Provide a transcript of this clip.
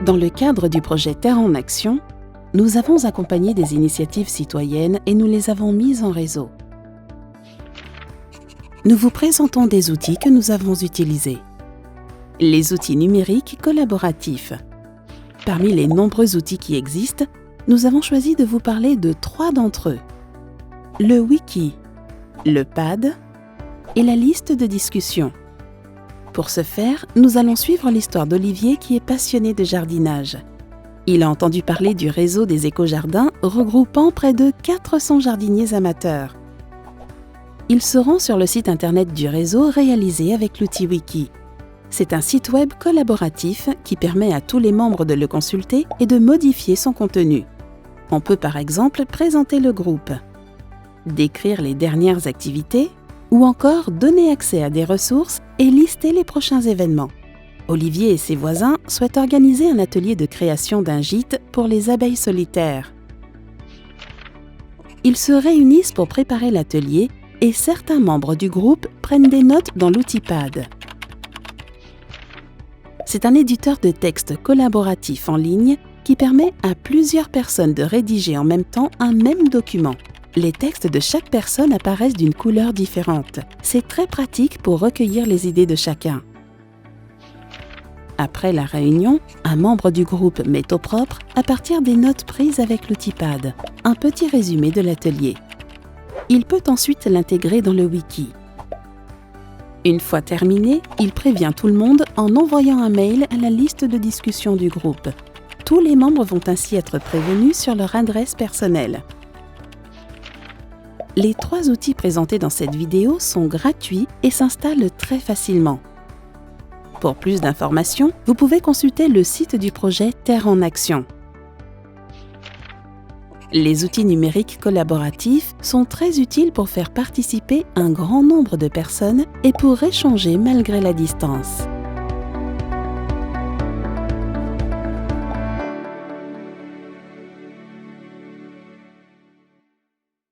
Dans le cadre du projet Terre en Action, nous avons accompagné des initiatives citoyennes et nous les avons mises en réseau. Nous vous présentons des outils que nous avons utilisés. Les outils numériques collaboratifs. Parmi les nombreux outils qui existent, nous avons choisi de vous parler de 3 d'entre eux. Le wiki, le pad et la liste de discussion. Pour ce faire, nous allons suivre l'histoire d'Olivier qui est passionné de jardinage. Il a entendu parler du réseau des éco-jardins regroupant près de 400 jardiniers amateurs. Il se rend sur le site internet du réseau réalisé avec l'outil Wiki. C'est un site web collaboratif qui permet à tous les membres de le consulter et de modifier son contenu. On peut par exemple présenter le groupe, décrire les dernières activités ou encore donner accès à des ressources et lister les prochains événements. Olivier et ses voisins souhaitent organiser un atelier de création d'un gîte pour les abeilles solitaires. Ils se réunissent pour préparer l'atelier et certains membres du groupe prennent des notes dans l'outil Pad. C'est un éditeur de texte collaboratif en ligne qui permet à plusieurs personnes de rédiger en même temps un même document. Les textes de chaque personne apparaissent d'une couleur différente. C'est très pratique pour recueillir les idées de chacun. Après la réunion, un membre du groupe met au propre, à partir des notes prises avec l'outil Pad, un petit résumé de l'atelier. Il peut ensuite l'intégrer dans le wiki. Une fois terminé, il prévient tout le monde en envoyant un mail à la liste de discussion du groupe. Tous les membres vont ainsi être prévenus sur leur adresse personnelle. Les 3 outils présentés dans cette vidéo sont gratuits et s'installent très facilement. Pour plus d'informations, vous pouvez consulter le site du projet Terre en Action. Les outils numériques collaboratifs sont très utiles pour faire participer un grand nombre de personnes et pour échanger malgré la distance.